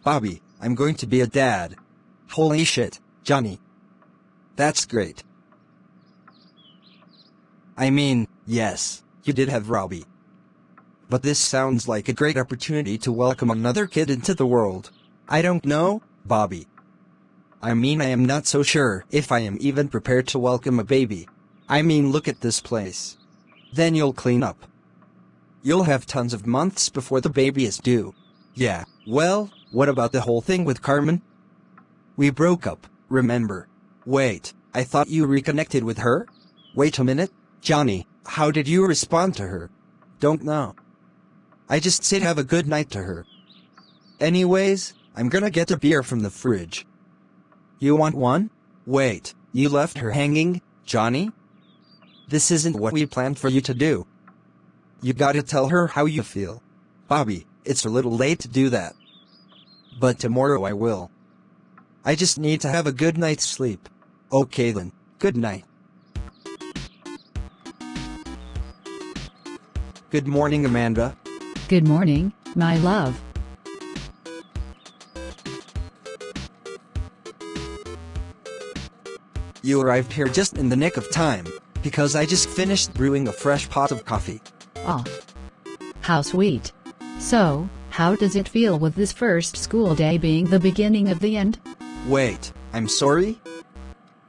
Bobby, I'm going to be a dad. Holy shit, Johnny. That's great. I mean, yes, you did have Robbie. But this sounds like a great opportunity to welcome another kid into the world. I don't know, Bobby. I mean, I am not so sure if I am even prepared to welcome a baby. I mean, look at this place. Then you'll clean up. You'll have tons of months before the baby is due. Yeah, well, what about the whole thing with Carmen? We broke up, remember? Wait, I thought you reconnected with her? Wait a minute, Johnny, how did you respond to her? Don't know. I just said have a good night to her. Anyways, I'm gonna get a beer from the fridge. You want one? Wait, you left her hanging, Johnny? This isn't what we planned for you to do. You gotta tell her how you feel. Bobby, it's a little late to do that. But tomorrow I will. I just need to have a good night's sleep. Okay then, good night. Good morning, Amanda. Good morning, my love. You arrived here just in the nick of time, because I just finished brewing a fresh pot of coffee. Oh. How sweet. So, how does it feel with this first school day being the beginning of the end? Wait, I'm sorry?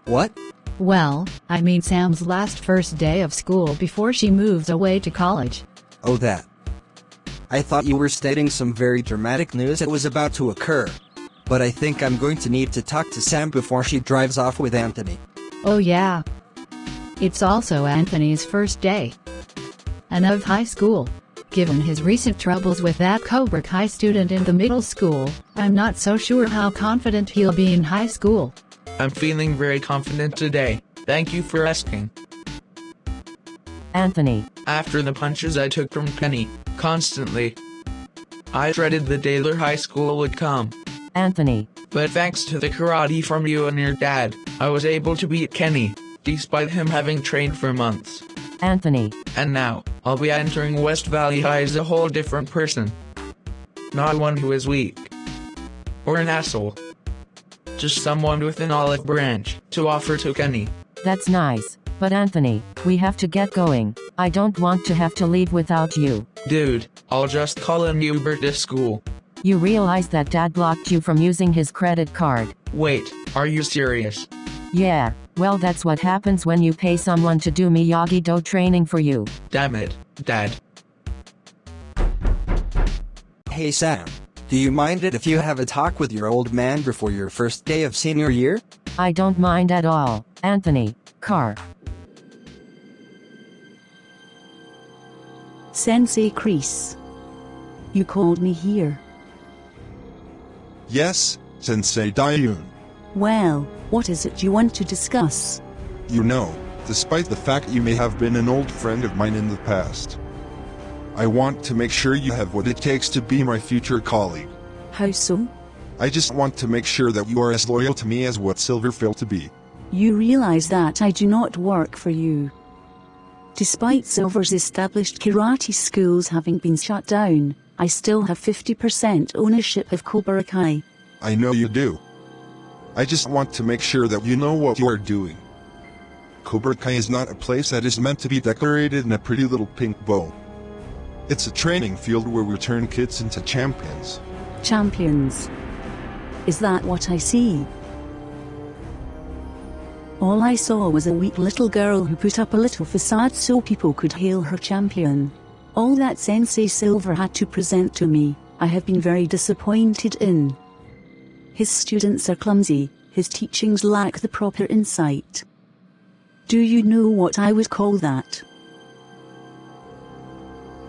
What? Well, I mean Sam's last first day of school before she moves away to college. Oh, that. I thought you were stating some very dramatic news that was about to occur. But I think I'm going to need to talk to Sam before she drives off with Anthony. Oh yeah. It's also Anthony's first day. And of high school. Given his recent troubles with that Cobra Kai student in the middle school, I'm not so sure how confident he'll be in high school. I'm feeling very confident today, thank you for asking. Anthony. After the punches I took from Kenny, constantly, I dreaded the day their high school would come. Anthony. But thanks to the karate from you and your dad, I was able to beat Kenny, despite him having trained for months. Anthony. And now, I'll be entering West Valley High as a whole different person. Not one who is weak. Or an asshole. Just someone with an olive branch to offer to Kenny. That's nice. But Anthony, we have to get going. I don't want to have to leave without you. Dude, I'll just call an Uber to school. You realize that Dad blocked you from using his credit card. Wait, are you serious? Yeah, well that's what happens when you pay someone to do Miyagi-Do training for you. Damn it, Dad. Hey Sam, do you mind it if you have a talk with your old man before your first day of senior year? I don't mind at all. Anthony. Car. Sensei Kreese. You called me here. Yes, Sensei Dayun. Well, what is it you want to discuss? You know, despite the fact you may have been an old friend of mine in the past, I want to make sure you have what it takes to be my future colleague. How so? I just want to make sure that you are as loyal to me as what Silver failed to be. You realize that I do not work for you. Despite Silver's established karate schools having been shut down, I still have 50% ownership of Cobra Kai. I know you do. I just want to make sure that you know what you are doing. Cobra Kai is not a place that is meant to be decorated in a pretty little pink bow. It's a training field where we turn kids into champions. Champions. Is that what I see? All I saw was a weak little girl who put up a little facade so people could hail her champion. All that Sensei Silver had to present to me, I have been very disappointed in. His students are clumsy, his teachings lack the proper insight. Do you know what I would call that?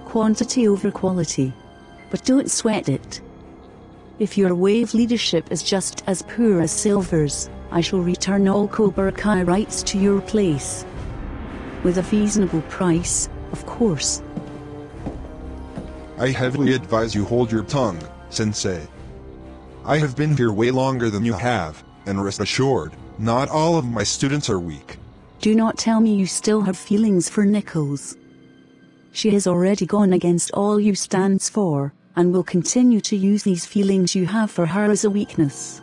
Quantity over quality. But don't sweat it. If your wave leadership is just as poor as Silver's, I shall return all Cobra Kai rights to your place. With a reasonable price, of course. I heavily advise you hold your tongue, Sensei. I have been here way longer than you have, and rest assured, not all of my students are weak. Do not tell me you still have feelings for Nichols. She has already gone against all you stands for, and will continue to use these feelings you have for her as a weakness.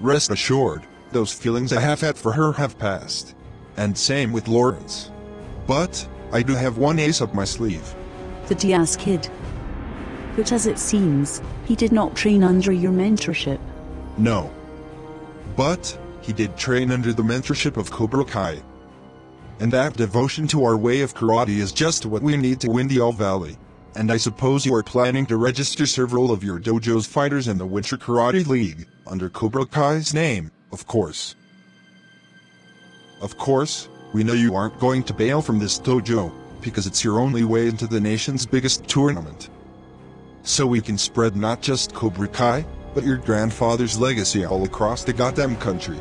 Rest assured, those feelings I have had for her have passed. And same with Lawrence. But, I do have one ace up my sleeve. The Diaz kid. But as it seems, he did not train under your mentorship. No. But, he did train under the mentorship of Cobra Kai. And that devotion to our way of karate is just what we need to win the All Valley. And I suppose you are planning to register several of your dojo's fighters in the Winter Karate League, under Cobra Kai's name, of course. Of course, we know you aren't going to bail from this dojo, because it's your only way into the nation's biggest tournament. So we can spread not just Cobra Kai, but your grandfather's legacy all across the goddamn country.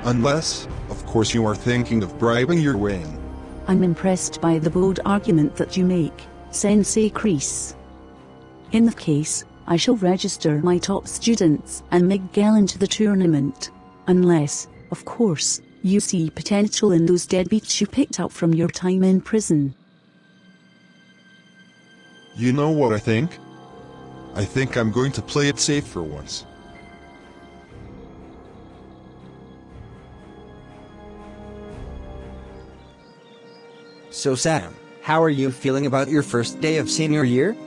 Unless, of course, you are thinking of bribing your way in. I'm impressed by the bold argument that you make, Sensei Kreese. In that case, I shall register my top students and Miguel into the tournament. Unless, of course, you see potential in those deadbeats you picked up from your time in prison. You know what I think? I think I'm going to play it safe for once. So Sam, how are you feeling about your first day of senior year?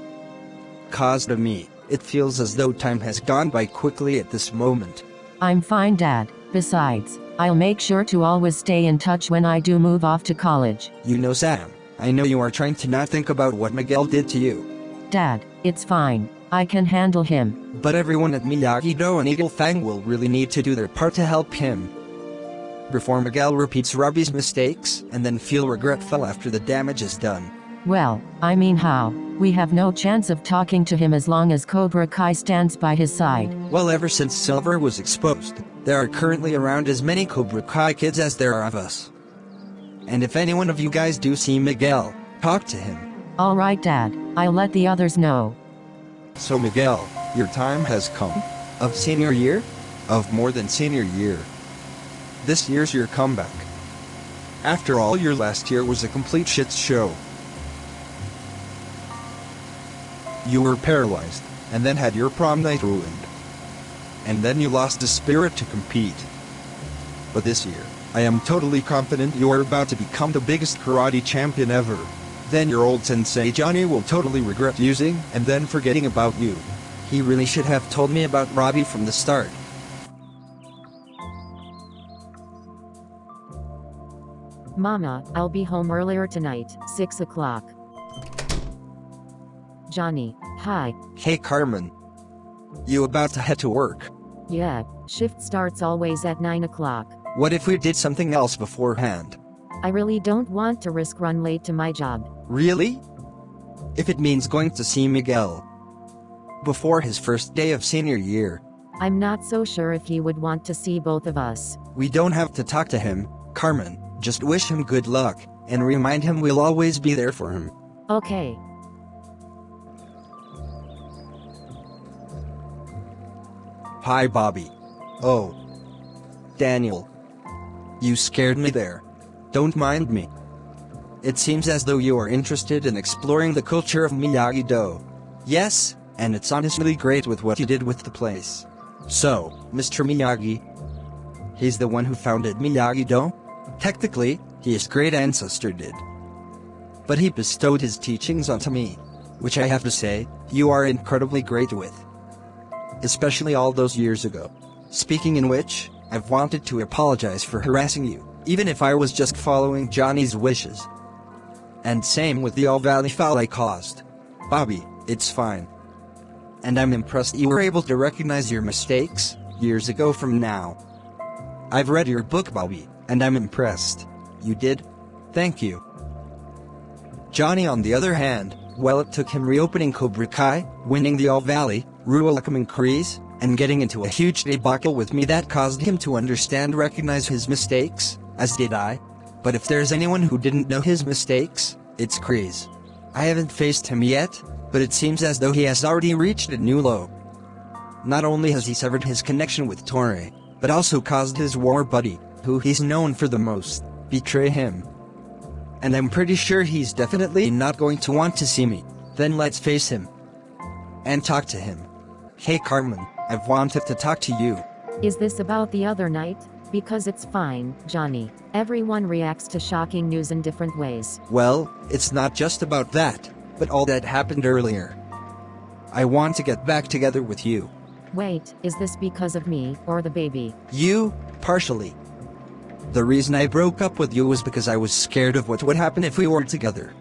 'Cause to me, it feels as though time has gone by quickly at this moment. I'm fine, Dad. Besides, I'll make sure to always stay in touch when I do move off to college. You know Sam, I know you are trying to not think about what Miguel did to you. Dad, it's fine. I can handle him. But everyone at Miyagi-Do and Eagle Fang will really need to do their part to help him. Before Miguel repeats Robbie's mistakes, and then feel regretful after the damage is done. Well, I mean how? We have no chance of talking to him as long as Cobra Kai stands by his side. Well, ever since Silver was exposed, there are currently around as many Cobra Kai kids as there are of us. And if any one of you guys do see Miguel, talk to him. Alright, Dad. I'll let the others know. So Miguel, your time has come. Of senior year? Of more than senior year. This year's your comeback. After all, your last year was a complete shit show. You were paralyzed, and then had your prom night ruined. And then you lost the spirit to compete. But this year, I am totally confident you are about to become the biggest karate champion ever. Then your old sensei Johnny will totally regret using and then forgetting about you. He really should have told me about Robbie from the start. Mama, I'll be home earlier tonight, 6 o'clock. Johnny, hi. Hey Carmen. You about to head to work? Yeah, shift starts always at 9 o'clock. What if we did something else beforehand? I really don't want to risk run late to my job. Really? If it means going to see Miguel before his first day of senior year. I'm not so sure if he would want to see both of us. We don't have to talk to him, Carmen. Just wish him good luck, and remind him we'll always be there for him. Okay. Hi Bobby. Oh. Daniel. You scared me there. Don't mind me. It seems as though you are interested in exploring the culture of Miyagi-Do. Yes, and it's honestly great with what you did with the place. So, Mr. Miyagi, he's the one who founded Miyagi-Do? Technically, his great ancestor did. But he bestowed his teachings onto me, which I have to say, you are incredibly great with. Especially all those years ago. Speaking in which, I've wanted to apologize for harassing you, even if I was just following Johnny's wishes. And same with the All Valley foul I caused. Bobby, it's fine. And I'm impressed you were able to recognize your mistakes, years ago from now. I've read your book, Bobby, and I'm impressed. You did? Thank you. Johnny on the other hand, well, it took him reopening Cobra Kai, winning the All Valley, welcoming Kreese, and getting into a huge debacle with me that caused him to recognize his mistakes, as did I. But if there's anyone who didn't know his mistakes, it's Kreese. I haven't faced him yet, but it seems as though he has already reached a new low. Not only has he severed his connection with Torre, but also caused his war buddy, who he's known for the most, betray him. and I'm pretty sure he's definitely not going to want to see me. Then let's face him and talk to him. Hey Carmen, I've wanted to talk to you. Is this about the other night? Because it's fine, Johnny. Everyone reacts to shocking news in different ways. Well, it's not just about that, but all that happened earlier. I want to get back together with you. Wait, is this because of me, or the baby? You, partially. The reason I broke up with you was because I was scared of what would happen if we weren't together.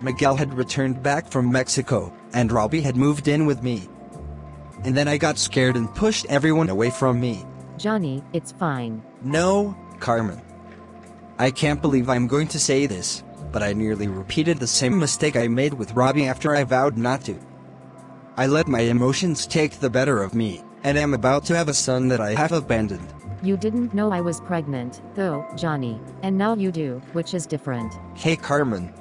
Miguel had returned back from Mexico, and Robbie had moved in with me. And then I got scared and pushed everyone away from me. Johnny, it's fine. No, Carmen. I can't believe I'm going to say this, but I nearly repeated the same mistake I made with Robbie after I vowed not to. I let my emotions take the better of me, and am about to have a son that I have abandoned. You didn't know I was pregnant, though, Johnny. And now you do, which is different. Hey Carmen.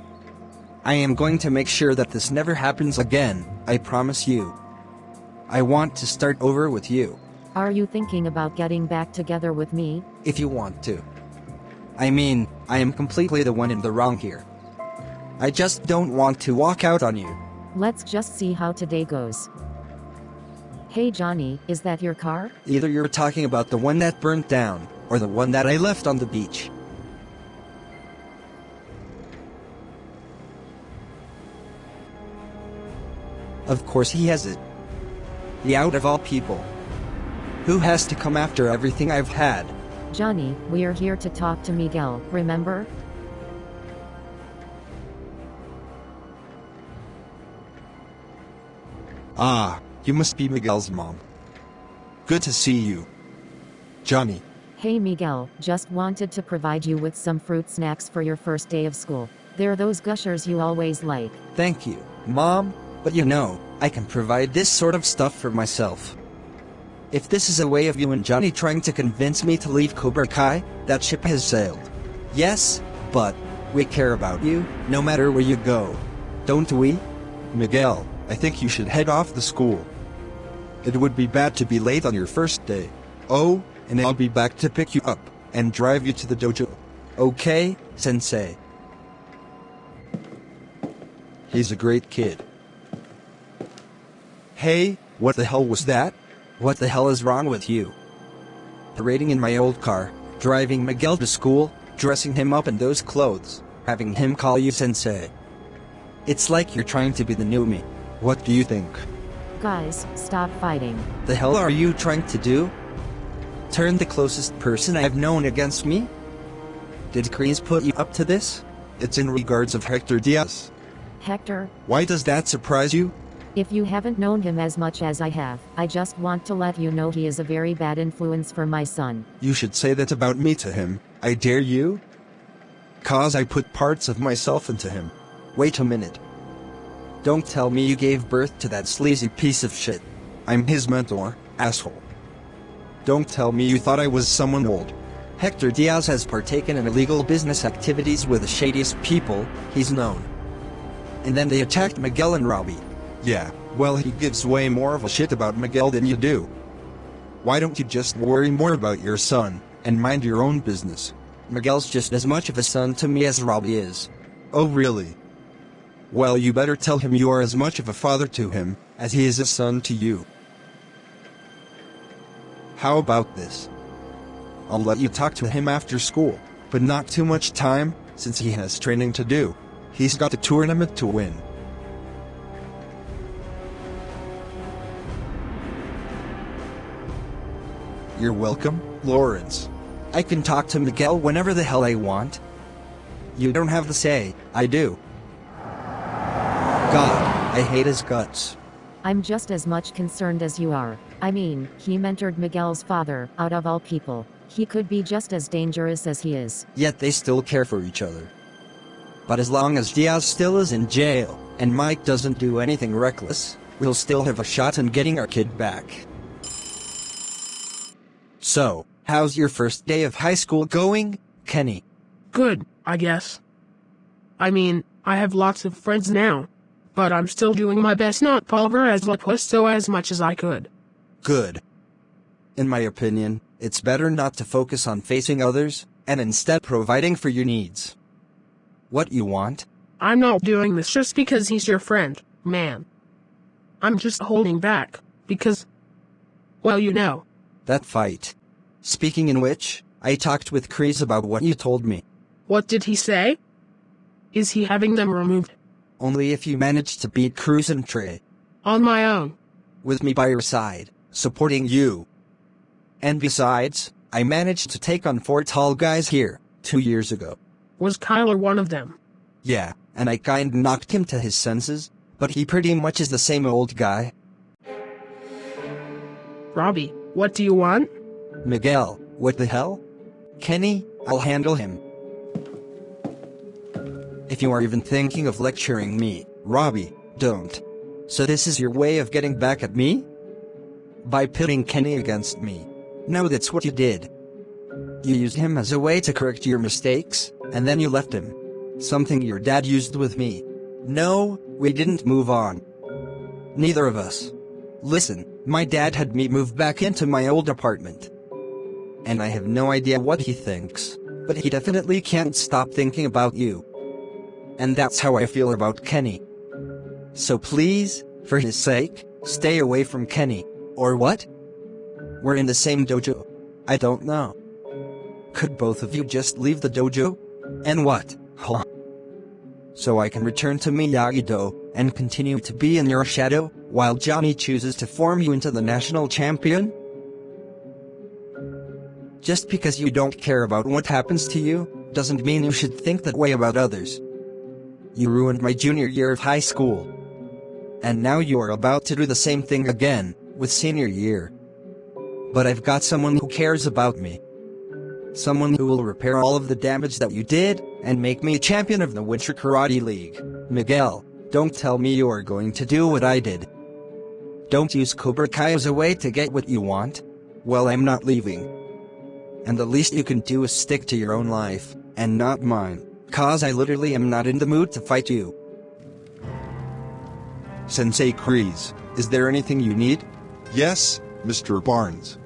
I am going to make sure that this never happens again, I promise you. I want to start over with you. Are you thinking about getting back together with me? If you want to. I mean, I am completely the one in the wrong here. I just don't want to walk out on you. Let's just see how today goes. Hey Johnny, is that your car? Either you're talking about the one that burnt down, or the one that I left on the beach. Of course he has it. The out of all people. Who has to come after everything I've had? Johnny, we are here to talk to Miguel, remember? Ah, you must be Miguel's mom. Good to see you. Johnny. Hey Miguel, just wanted to provide you with some fruit snacks for your first day of school. They're those gushers you always like. Thank you, Mom, but you know, I can provide this sort of stuff for myself. If this is a way of you and Johnny trying to convince me to leave Cobra Kai, that ship has sailed. Yes, but we care about you, no matter where you go. Don't we? Miguel, I think you should head off the school. It would be bad to be late on your first day. Oh, and I'll be back to pick you up and drive you to the dojo. Okay, Sensei. He's a great kid. Hey, what the hell was that? What the hell is wrong with you? Parading in my old car, driving Miguel to school, dressing him up in those clothes, having him call you Sensei. It's like you're trying to be the new me. What do you think? Guys, stop fighting. The hell are you trying to do? Turn the closest person I've known against me? Did Kreese put you up to this? It's in regards of Hector Diaz. Hector? Why does that surprise you? If you haven't known him as much as I have, I just want to let you know he is a very bad influence for my son. You should say that about me to him. I dare you? 'Cause I put parts of myself into him. Wait a minute. Don't tell me you gave birth to that sleazy piece of shit. I'm his mentor, asshole. Don't tell me you thought I was someone old. Hector Diaz has partaken in illegal business activities with the shadiest people he's known. And then they attacked Miguel and Robbie. Yeah, well, he gives way more of a shit about Miguel than you do. Why don't you just worry more about your son, and mind your own business? Miguel's just as much of a son to me as Robbie is. Oh really? Well, you better tell him you are as much of a father to him, as he is a son to you. How about this? I'll let you talk to him after school, but not too much time, since he has training to do. He's got a tournament to win. You're welcome, Lawrence. I can talk to Miguel whenever the hell I want. You don't have the say, I do. God, I hate his guts. I'm just as much concerned as you are. I mean, he mentored Miguel's father, out of all people. He could be just as dangerous as he is. Yet they still care for each other. But as long as Diaz still is in jail, and Mike doesn't do anything reckless, we'll still have a shot in getting our kid back. So, how's your first day of high school going, Kenny? Good, I guess. I mean, I have lots of friends now. But I'm still doing my best not pulverize Lapusto as much as I could. Good. In my opinion, it's better not to focus on facing others, and instead providing for your needs. What you want? I'm not doing this just because he's your friend, man. I'm just holding back, because, well, you know. That fight. Speaking in which, I talked with Kreese about what you told me. What did he say? Is he having them removed? Only if you manage to beat Cruz and Trey. On my own. With me by your side, supporting you. And besides, I managed to take on 4 tall guys here, 2 years ago. Was Kyler one of them? Yeah, and I kinda knocked him to his senses, but he pretty much is the same old guy. Robbie, what do you want? Miguel, what the hell? Kenny, I'll handle him. If you are even thinking of lecturing me, Robbie, don't. So this is your way of getting back at me? By pitting Kenny against me. No, that's what you did. You used him as a way to correct your mistakes, and then you left him. Something your dad used with me. No, we didn't move on. Neither of us. Listen, my dad had me move back into my old apartment. And I have no idea what he thinks, but he definitely can't stop thinking about you. And that's how I feel about Kenny. So please, for his sake, stay away from Kenny. Or what? We're in the same dojo. I don't know. Could both of you just leave the dojo? And what? Huh? So I can return to Miyagi-Do, and continue to be in your shadow, while Johnny chooses to form you into the national champion? Just because you don't care about what happens to you, doesn't mean you should think that way about others. You ruined my junior year of high school. And now you are about to do the same thing again, with senior year. But I've got someone who cares about me. Someone who will repair all of the damage that you did, and make me a champion of the Winter Karate League. Miguel, don't tell me you are going to do what I did. Don't use Cobra Kai as a way to get what you want. Well, I'm not leaving. And the least you can do is stick to your own life, and not mine, cause I literally am not in the mood to fight you. Sensei Kreese, is there anything you need? Yes, Mr. Barnes.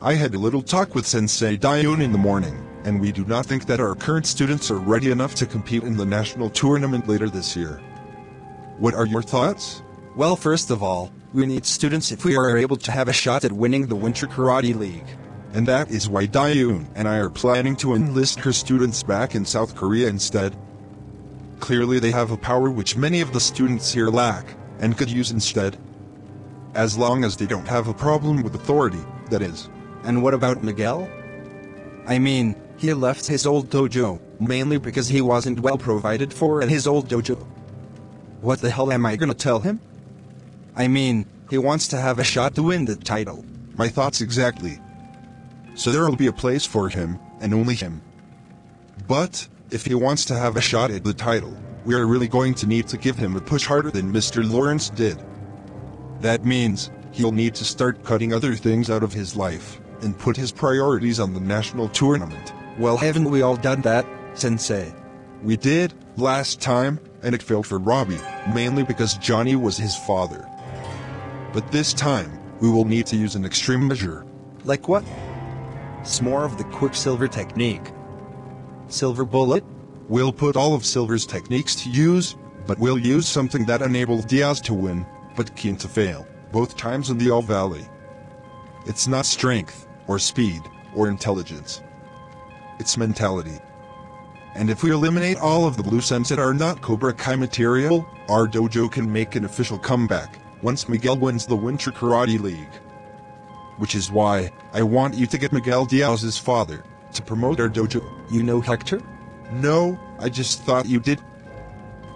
I had a little talk with Sensei Dayun in the morning, and we do not think that our current students are ready enough to compete in the national tournament later this year. What are your thoughts? Well, first of all, we need students if we are able to have a shot at winning the Winter Karate League. And that is why Dayun and I are planning to enlist her students back in South Korea instead. Clearly they have a power which many of the students here lack, and could use instead. As long as they don't have a problem with authority, that is. And what about Miguel? I mean, he left his old dojo, mainly because he wasn't well provided for at his old dojo. What the hell am I gonna tell him? I mean, he wants to have a shot to win the title. My thoughts exactly. So there will be a place for him, and only him. But, if he wants to have a shot at the title, we are really going to need to give him a push harder than Mr. Lawrence did. That means, he'll need to start cutting other things out of his life, and put his priorities on the national tournament. Well, haven't we all done that, Sensei? We did, last time, and it failed for Robbie, mainly because Johnny was his father. But this time, we will need to use an extreme measure. Like what? It's more of the Quicksilver technique. Silver Bullet? We'll put all of Silver's techniques to use, but we'll use something that enabled Diaz to win, but Keen to fail, both times in the All Valley. It's not strength, or speed, or intelligence. It's mentality. And if we eliminate all of the loose ends that are not Cobra Kai material, our dojo can make an official comeback, once Miguel wins the Winter Karate League. Which is why, I want you to get Miguel Diaz's father, to promote our dojo. You know Hector? No, I just thought you did.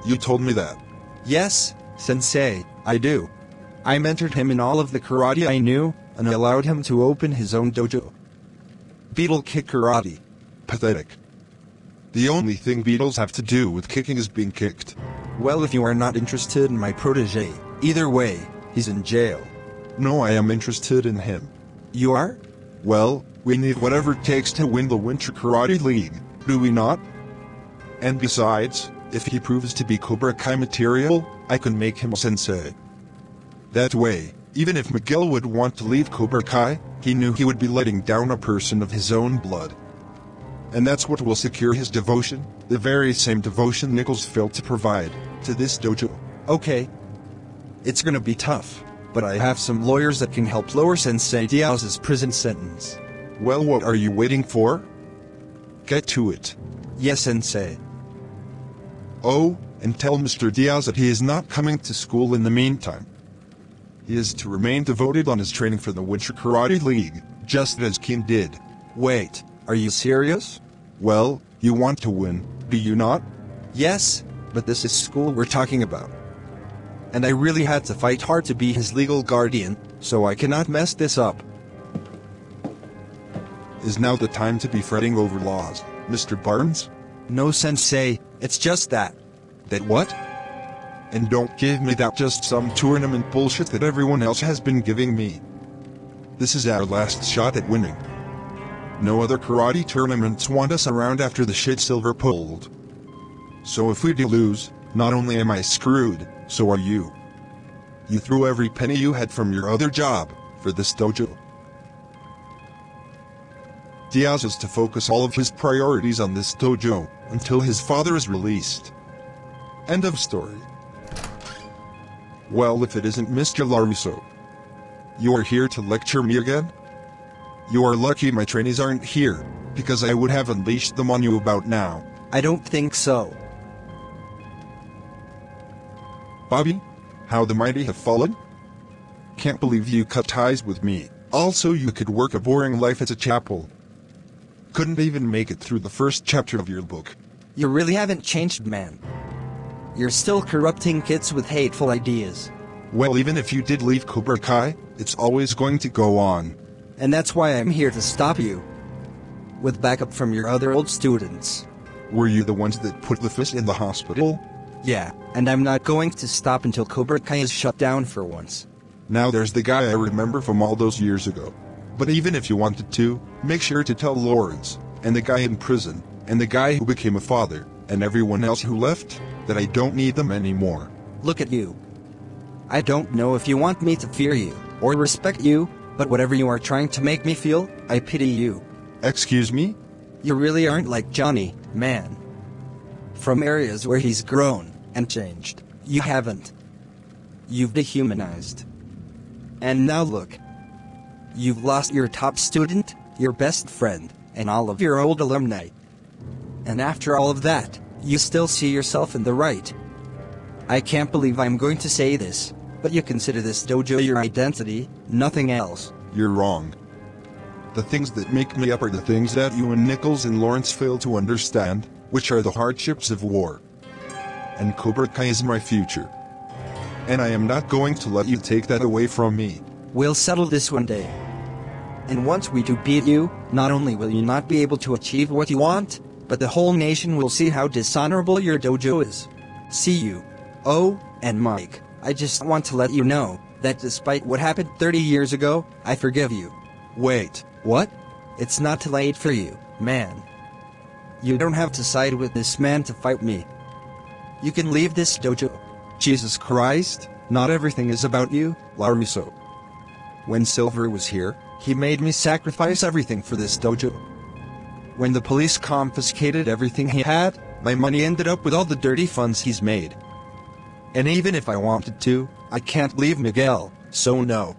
You told me that. Yes, Sensei, I do. I mentored him in all of the karate I knew, and allowed him to open his own dojo. Beetle kick karate. Pathetic. The only thing beetles have to do with kicking is being kicked. Well, if you are not interested in my protege, either way, he's in jail. No, I am interested in him. You are? Well, we need whatever it takes to win the Winter Karate League, do we not? And besides, if he proves to be Cobra Kai material, I can make him a sensei. That way, even if Miguel would want to leave Cobra Kai, he knew he would be letting down a person of his own blood. And that's what will secure his devotion, the very same devotion Nichols failed to provide to this dojo. Okay. It's gonna be tough, but I have some lawyers that can help lower Sensei Diaz's prison sentence. Well, what are you waiting for? Get to it. Yes, Sensei. Oh, and tell Mr. Diaz that he is not coming to school in the meantime. He is to remain devoted on his training for the Winter Karate League, just as Kim did. Wait, are you serious? Well, you want to win, do you not? Yes, but this is school we're talking about. And I really had to fight hard to be his legal guardian, so I cannot mess this up. Is now the time to be fretting over laws, Mr. Barnes? No, Sensei, it's just that. That what? And don't give me that just some tournament bullshit that everyone else has been giving me. This is our last shot at winning. No other karate tournaments want us around after the shit Silver pulled. So if we do lose, not only am I screwed, so are you. You threw every penny you had from your other job for this dojo. Diaz is to focus all of his priorities on this dojo until his father is released. End of story. Well, if it isn't Mr. LaRusso. You are here to lecture me again? You are lucky my trainees aren't here, because I would have unleashed them on you about now. I don't think so. Bobby? How the mighty have fallen? Can't believe you cut ties with me. Also, you could work a boring life as a chapel. Couldn't even make it through the first chapter of your book. You really haven't changed, man. You're still corrupting kids with hateful ideas. Well, even if you did leave Cobra Kai, it's always going to go on. And that's why I'm here to stop you. With backup from your other old students. Were you the ones that put the fist in the hospital? Yeah, and I'm not going to stop until Cobra Kai is shut down for once. Now there's the guy I remember from all those years ago. But even if you wanted to, make sure to tell Lawrence, and the guy in prison, and the guy who became a father, and everyone else who left, that I don't need them anymore. Look at you. I don't know if you want me to fear you, or respect you, but whatever you are trying to make me feel, I pity you. Excuse me? You really aren't like Johnny, man. From areas where he's grown and changed, you haven't. You've dehumanized. And now look. You've lost your top student, your best friend, and all of your old alumni. And after all of that, you still see yourself in the right. I can't believe I'm going to say this, but you consider this dojo your identity, nothing else. You're wrong. The things that make me up are the things that you and Nichols and Lawrence fail to understand, which are the hardships of war. And Cobra Kai is my future. And I am not going to let you take that away from me. We'll settle this one day. And once we do beat you, not only will you not be able to achieve what you want, but the whole nation will see how dishonorable your dojo is. See you. Oh, and Mike, I just want to let you know that despite what happened 30 years ago, I forgive you. Wait, what? It's not too late for you, man. You don't have to side with this man to fight me. You can leave this dojo. Jesus Christ, not everything is about you, LaRusso. When Silver was here, he made me sacrifice everything for this dojo. When the police confiscated everything he had, my money ended up with all the dirty funds he's made. And even if I wanted to, I can't leave Miguel, so no.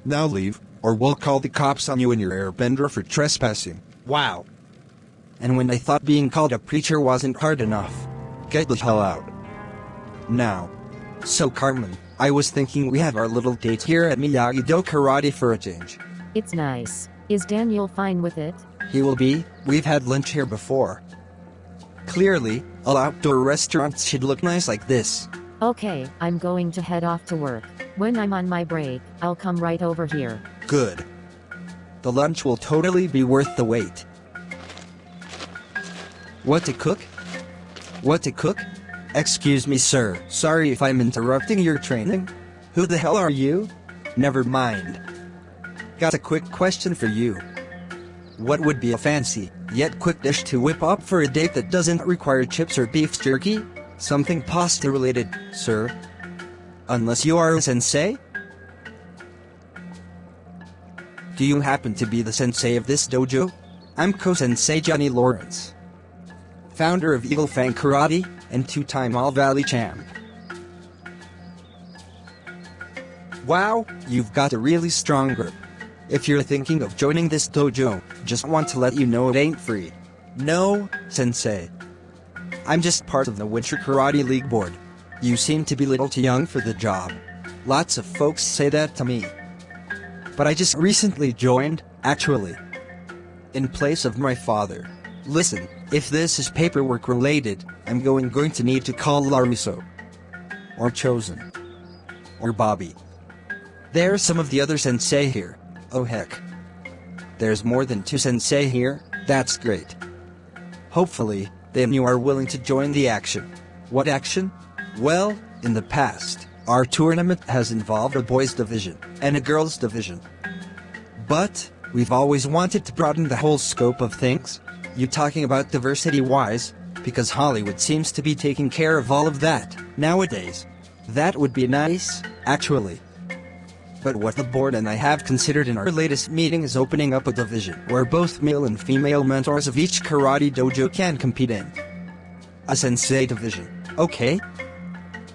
Now leave, or we'll call the cops on you and your airbender for trespassing. Wow. And when I thought being called a preacher wasn't hard enough, get the hell out. Now. So Carmen, I was thinking we have our little date here at Miyagi-Do Karate for a change. It's nice. Is Daniel fine with it? He will be. We've had lunch here before. Clearly, all outdoor restaurants should look nice like this. Okay, I'm going to head off to work. When I'm on my break, I'll come right over here. Good. The lunch will totally be worth the wait. What to cook? What to cook? Excuse me, sir. Sorry if I'm interrupting your training. Who the hell are you? Never mind. Got a quick question for you. What would be a fancy, yet quick dish to whip up for a date that doesn't require chips or beef jerky? Something pasta related, sir. Unless you are a sensei? Do you happen to be the sensei of this dojo? I'm Ko-sensei Johnny Lawrence, founder of Eagle Fang Karate and two-time All-Valley champ. Wow, you've got a really strong grip. If you're thinking of joining this dojo, just want to let you know it ain't free. No, sensei. I'm just part of the Winter Karate League board. You seem to be a little too young for the job. Lots of folks say that to me. But I just recently joined, actually, in place of my father. Listen, if this is paperwork related, I'm going to need to call LaRusso. Or Chosen. Or Bobby. There's some of the other sensei here. Oh heck. There's more than 2 sensei here, that's great. Hopefully, then you are willing to join the action. What action? Well, in the past, our tournament has involved a boys division and a girls division. But, we've always wanted to broaden the whole scope of things. You talking about diversity-wise, because Hollywood seems to be taking care of all of that nowadays. That would be nice, actually. But what the board and I have considered in our latest meeting is opening up a division where both male and female mentors of each karate dojo can compete in. A sensei division, okay?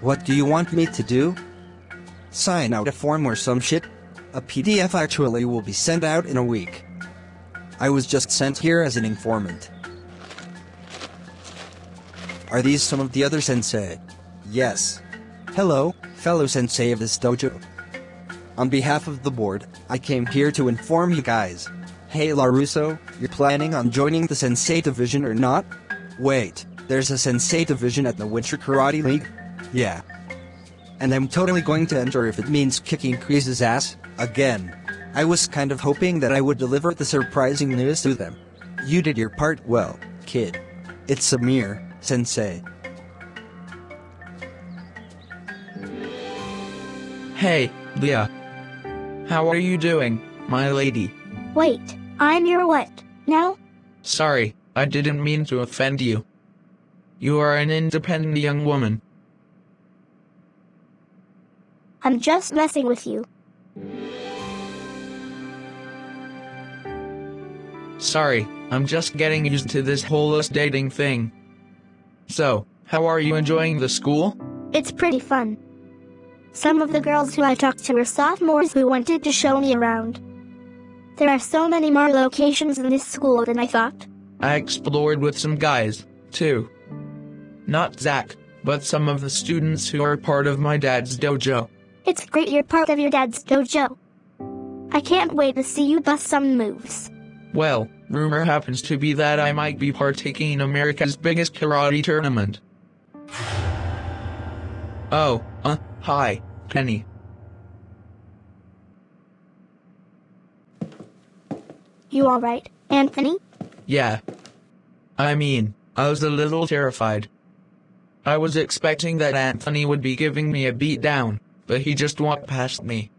What do you want me to do? Sign out a form or some shit? A PDF actually will be sent out in a week. I was just sent here as an informant. Are these some of the other sensei? Yes. Hello, fellow sensei of this dojo. On behalf of the board, I came here to inform you guys. Hey LaRusso, you're planning on joining the Sensei Division or not? Wait, there's a Sensei Division at the Winter Karate League? Yeah. And I'm totally going to enter if it means kicking Kreese's ass, again. I was kind of hoping that I would deliver the surprising news to them. You did your part well, kid. It's Samir, Sensei. Hey, Leah. How are you doing, my lady? Wait, I'm your what, now? Sorry, I didn't mean to offend you. You are an independent young woman. I'm just messing with you. Sorry, I'm just getting used to this whole dating thing. So, how are you enjoying the school? It's pretty fun. Some of the girls who I talked to were sophomores who wanted to show me around. There are so many more locations in this school than I thought. I explored with some guys, too. Not Zach, but some of the students who are part of my dad's dojo. It's great you're part of your dad's dojo. I can't wait to see you bust some moves. Well, rumor happens to be that I might be partaking in America's biggest karate tournament. Oh, hi, Penny. You alright, Anthony? Yeah. I mean, I was a little terrified. I was expecting that Anthony would be giving me a beat down, but he just walked past me.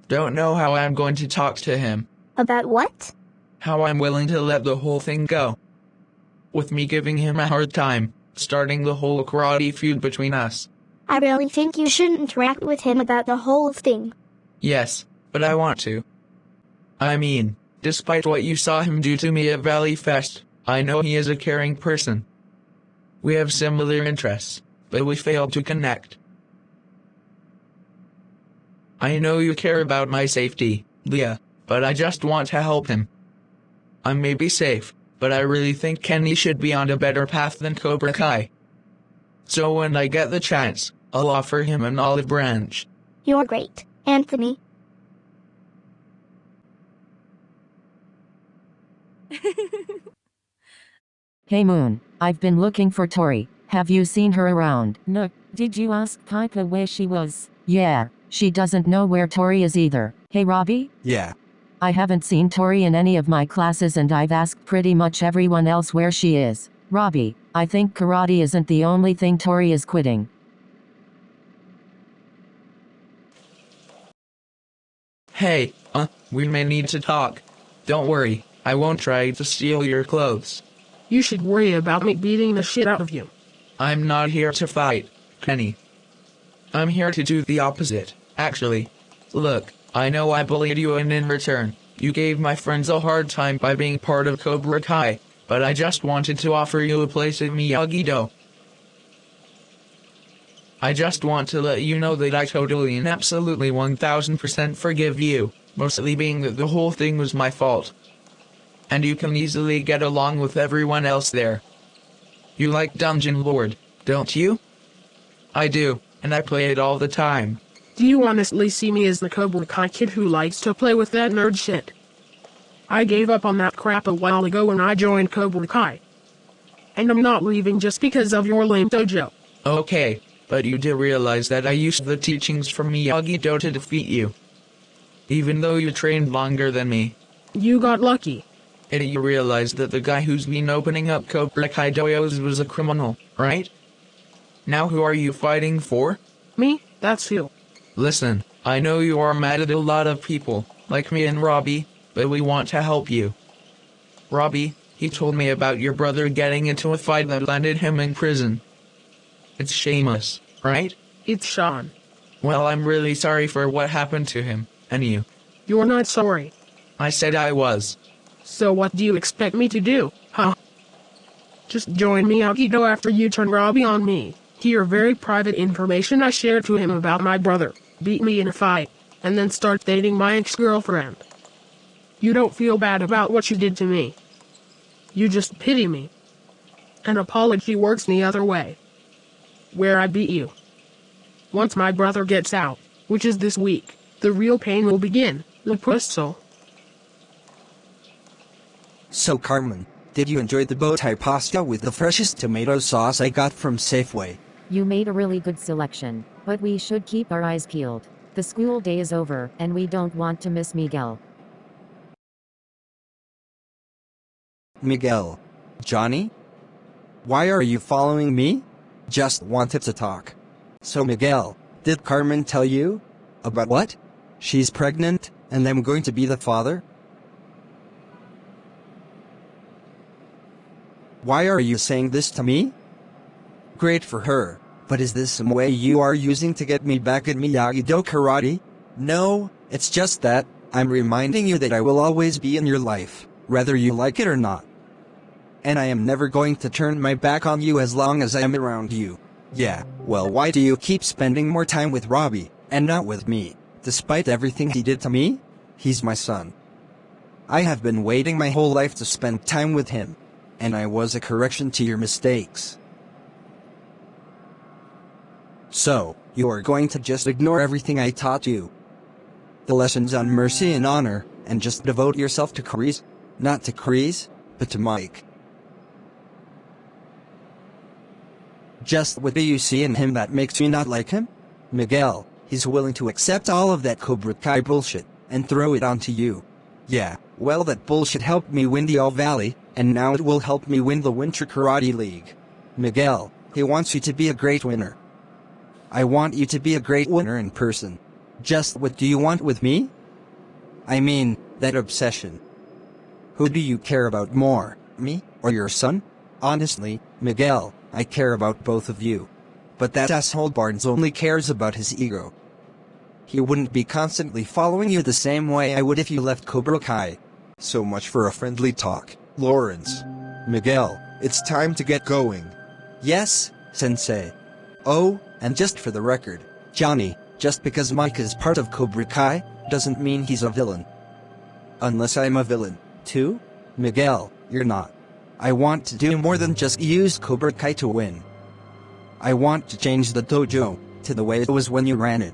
Don't know how I'm going to talk to him. About what? How I'm willing to let the whole thing go. With me giving him a hard time, starting the whole karate feud between us. I really think you shouldn't interact with him about the whole thing. Yes, but I want to. I mean, despite what you saw him do to me at Valley Fest, I know he is a caring person. We have similar interests, but we failed to connect. I know you care about my safety, Leah, but I just want to help him. I may be safe, but I really think Kenny should be on a better path than Cobra Kai. So when I get the chance, I'll offer him an olive branch. You're great, Anthony. Hey Moon, I've been looking for Tori. Have you seen her around? No, did you ask Piper where she was? Yeah, she doesn't know where Tori is either. Hey Robbie? Yeah. I haven't seen Tori in any of my classes and I've asked pretty much everyone else where she is. Robbie, I think karate isn't the only thing Tori is quitting. Hey, we may need to talk. Don't worry, I won't try to steal your clothes. You should worry about me beating the shit out of you. I'm not here to fight, Kenny. I'm here to do the opposite, actually. Look, I know I bullied you and in return, You gave my friends a hard time by being part of Cobra Kai, but I just wanted to offer you a place at Miyagi-Do. I just want to let you know that I totally and absolutely 1000% forgive you, mostly being that the whole thing was my fault. And you can easily get along with everyone else there. You like Dungeon Lord, don't you? I do, and I play it all the time. Do you honestly see me as the Cobra Kai kid who likes to play with that nerd shit? I gave up on that crap a while ago when I joined Cobra Kai. And I'm not leaving just because of your lame dojo. Okay, but you do realize that I used the teachings from Miyagi-Do to defeat you. Even though you trained longer than me. You got lucky. And you realize that the guy who's been opening up Cobra Kai dojos was a criminal, right? Now who are you fighting for? Me? That's you. Listen, I know you are mad at a lot of people, like me and Robbie, but we want to help you. Robbie, he told me about your brother getting into a fight that landed him in prison. It's Seamus, right? It's Sean. Well, I'm really sorry for what happened to him, and you. You're not sorry. I said I was. So what do you expect me to do, huh? Just join Miyagi-Do after you turn Robbie on me. Hear very private information I shared to him about my brother, beat me in a fight, and then start dating my ex-girlfriend. You don't feel bad about what you did to me. You just pity me. An apology works the other way. Where I beat you. Once my brother gets out, which is this week, the real pain will begin, le presto. So Carmen, did you enjoy the bow tie pasta with the freshest tomato sauce I got from Safeway? You made a really good selection, but we should keep our eyes peeled. The school day is over, and we don't want to miss Miguel. Miguel. Johnny? Why are you following me? Just wanted to talk. So Miguel, did Carmen tell you? About what? She's pregnant, and I'm going to be the father? Why are you saying this to me? Great for her, but is this some way you are using to get me back at Miyagi-Do karate? No, it's just that, I'm reminding you that I will always be in your life, whether you like it or not. And I am never going to turn my back on you as long as I am around you. Yeah, well, why do you keep spending more time with Robbie, and not with me, despite everything he did to me? He's my son. I have been waiting my whole life to spend time with him. And I was a correction to your mistakes. So, you are going to just ignore everything I taught you. The lessons on mercy and honor, and just devote yourself to Kreese? Not to Kreese, but to Mike. Just what do you see in him that makes you not like him? Miguel, he's willing to accept all of that Cobra Kai bullshit, and throw it onto you. Yeah, well, that bullshit helped me win the All Valley, and now it will help me win the Winter Karate League. Miguel, he wants you to be a great winner. I want you to be a great winner in person. Just what do you want with me? I mean, that obsession. Who do you care about more, me or your son? Honestly, Miguel, I care about both of you. But that asshole Barnes only cares about his ego. He wouldn't be constantly following you the same way I would if you left Cobra Kai. So much for a friendly talk, Lawrence. Miguel, it's time to get going. Yes, Sensei. Oh, and just for the record, Johnny, just because Mike is part of Cobra Kai, doesn't mean he's a villain. Unless I'm a villain, too? Miguel, you're not. I want to do more than just use Cobra Kai to win. I want to change the dojo, to the way it was when you ran it.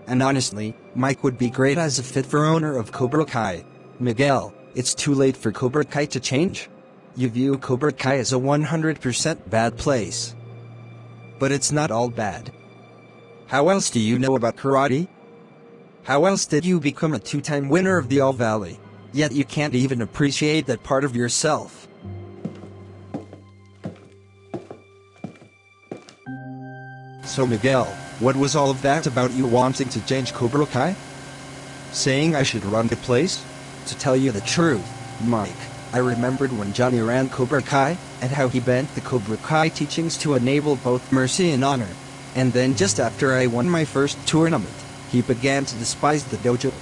And honestly, Mike would be great as a fit for owner of Cobra Kai. Miguel, it's too late for Cobra Kai to change. You view Cobra Kai as a 100% bad place. But it's not all bad. How else do you know about karate? How else did you become a two-time winner of the All Valley? Yet you can't even appreciate that part of yourself. So Miguel, what was all of that about you wanting to change Cobra Kai? Saying I should run the place? To tell you the truth, Mike, I remembered when Johnny ran Cobra Kai, and how he bent the Cobra Kai teachings to enable both mercy and honor. And then just after I won my first tournament, he began to despise the dojo.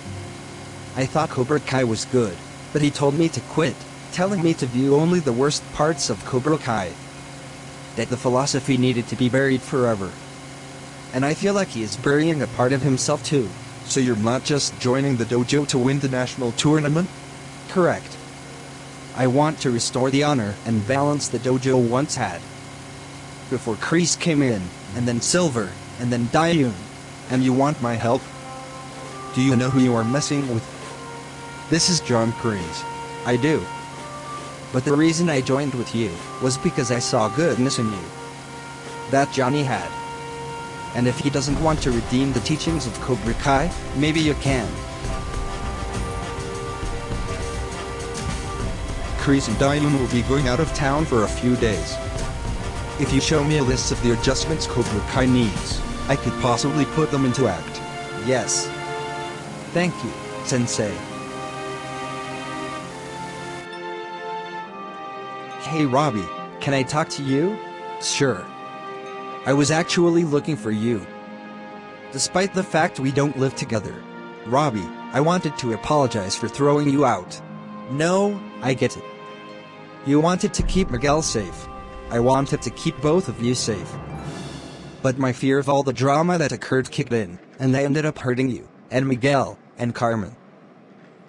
I thought Cobra Kai was good, but he told me to quit, telling me to view only the worst parts of Cobra Kai. That the philosophy needed to be buried forever. And I feel like he is burying a part of himself too. So you're not just joining the dojo to win the national tournament? Correct. I want to restore the honor and balance the dojo once had. Before Kreese came in, and then Silver, and then Dayun. And you want my help? Do you know who you are messing with? This is John Kreese. I do. But the reason I joined with you was because I saw goodness in you. That Johnny had. And if he doesn't want to redeem the teachings of Cobra Kai, maybe you can. Kreese and Dayun will be going out of town for a few days. If you show me a list of the adjustments Cobra Kai needs, I could possibly put them into act. Yes. Thank you, Sensei. Hey Robbie, can I talk to you? Sure. I was actually looking for you. Despite the fact we don't live together. Robbie, I wanted to apologize for throwing you out. No, I get it. You wanted to keep Miguel safe. I wanted to keep both of you safe. But my fear of all the drama that occurred kicked in, and I ended up hurting you, and Miguel, and Carmen.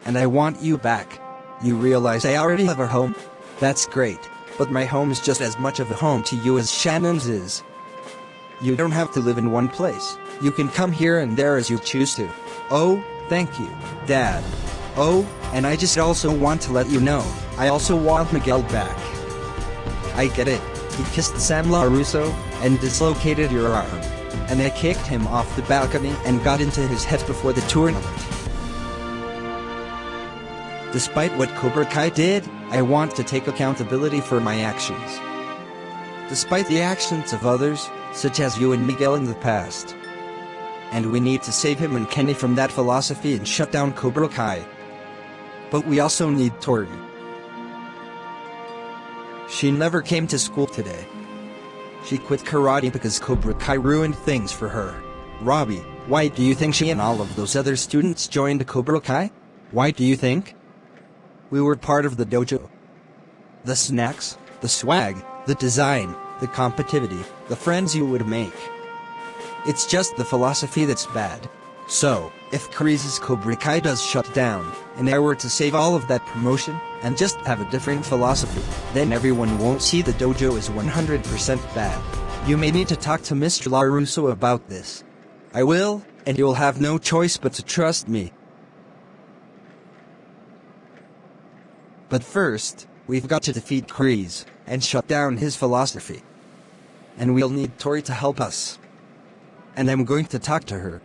And I want you back. You realize I already have a home? That's great, but my home is just as much of a home to you as Shannon's is. You don't have to live in one place. You can come here and there as you choose to. Oh, thank you, Dad. Oh, and I just also want to let you know, I also want Miguel back. I get it. He kissed Sam LaRusso and dislocated your arm. And I kicked him off the balcony and got into his head before the tournament. Despite what Cobra Kai did, I want to take accountability for my actions. Despite the actions of others, such as you and Miguel in the past. And we need to save him and Kenny from that philosophy and shut down Cobra Kai. But we also need Tori. She never came to school today. She quit karate because Cobra Kai ruined things for her. Robbie, why do you think she and all of those other students joined Cobra Kai? Why do you think? We were part of the dojo. The snacks, the swag, the design, the competitivity, the friends you would make. It's just the philosophy that's bad. So, if Kreese's Cobra Kai does shut down, and I were to save all of that promotion, and just have a different philosophy, then everyone won't see the dojo as 100% bad. You may need to talk to Mr. LaRusso about this. I will, and you'll have no choice but to trust me. But first, we've got to defeat Kreese, and shut down his philosophy. And we'll need Tori to help us. And I'm going to talk to her.